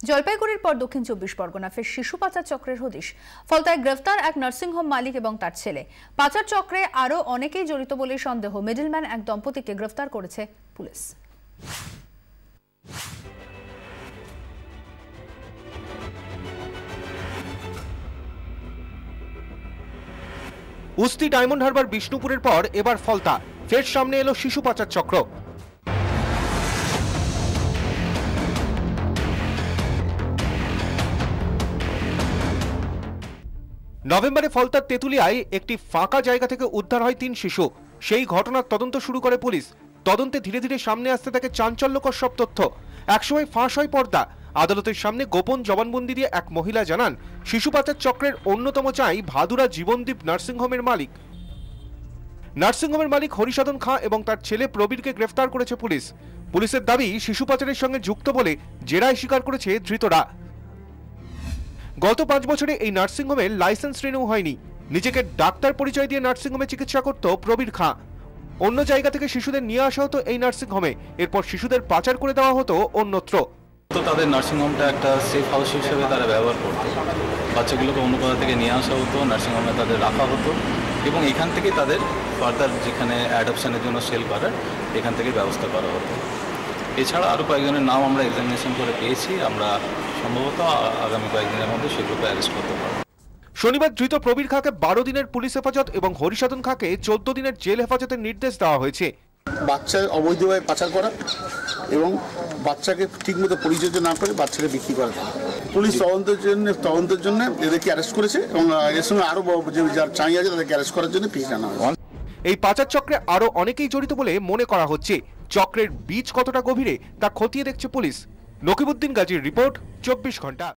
জলপাইগুড়ির পর দক্ষিণ 24 পরগনা ফের শিশু পাচার চক্রের হদিশ। ফলতায় গ্রেফতার এক নার্সিংহোম মালিক এবং তার ছেলে। পাচার চক্রে আরও অনেকেই জড়িত বলে সন্দেহ। মিডলম্যান এক দম্পতিকে গ্রেফতার করেছে পুলিশ। উস্তি ডায়মন্ড হারবার বিষ্ণুপুরের পর এবার ফলতা, ফের সামনে এলো শিশু পাচার চক্র। নভেম্বরে ফলতার তেঁতুলিয়ায় একটি ফাঁকা জায়গা থেকে উদ্ধার হয় 3 শিশু। সেই ঘটনার তদন্ত শুরু করে পুলিশ। তদন্তে ধীরে ধীরে সামনে আসতে থাকে চাঞ্চল্যকর সব তথ্য। একসময় ফাঁস হয় পর্দা। আদালতের সামনে গোপন জবানবন্দি দিয়ে এক মহিলা জানান, শিশু পাচার চক্রের অন্যতম চাই ভাদুরা জীবনদীপ নার্সিংহোমের মালিক। নার্সিংহোমের মালিক হরিসাধন খাঁ এবং তার ছেলে প্রবীরকে গ্রেফতার করেছে পুলিশ। পুলিশের দাবি, শিশু পাচারের সঙ্গে যুক্ত বলে জেরায় স্বীকার করেছে ধৃতরা। গত 5 বছরে এই নার্সিংহোমের লাইসেন্স রিনিউ হয়নি। নিজেকে ডাক্তার পরিচয় দিয়ে নার্সিংহোমে চিকিৎসা করত প্রবীর খাঁ। অন্য জায়গা থেকে শিশুদের নিয়ে আসা হতো এই নার্সিংহোমে, এরপর শিশুদের পাচার করে দেওয়া হতো অন্যত্র। তো তাদের নার্সিংহোমটা একটা সেফ হাউস হিসেবে তারা ব্যবহার করত। বাচ্চাগুলোকে অন্য কোথা থেকে নিয়ে আসা হতো, নার্সিংহোমে তাদের রাখা হতো এবং এখান থেকে তাদের ফার্দার যেখানে অ্যাডপশনের জন্য সেল করার এখান থেকে ব্যবস্থা করা হতো। এছাড়া আরও কয়েকজনের নাম আমরা এক্সামিনেশন করে পেয়েছি। আমরা সম্ভবত আগামী কয়েকদিনের মধ্যে সেগুলোকে অ্যারেস্ট করতে পারব। শনিবার ধৃত প্রবীর খাঁকে 12 দিনের পুলিশ হেফাজত এবং হরিসাধন খাঁকে 14 দিনের জেল হেফাজতের নির্দেশ দেওয়া হয়েছে। বাচ্চা অবৈধভাবে পাচার করা এবং বাচ্চাকে ঠিকমতো পরিচর্যা না করে বাচ্চাকে বিক্রি করা। পুলিশ তদন্তের জন্য এদেরকে অ্যারেস্ট করেছে এবং এর সঙ্গে আরও যারা চাই আছে তাদেরকে অ্যারেস্ট করার জন্য পিছিয়ে আনা হয়েছে। এই পাচার চক্রে আরও অনেকেই জড়িত বলে মনে করা হচ্ছে। চক্রের বীজ কতটা গভীরে তা খতিয়ে দেখছে পুলিশ। নকিবউদ্দিন গাজীর রিপোর্ট, 24 ঘন্টা।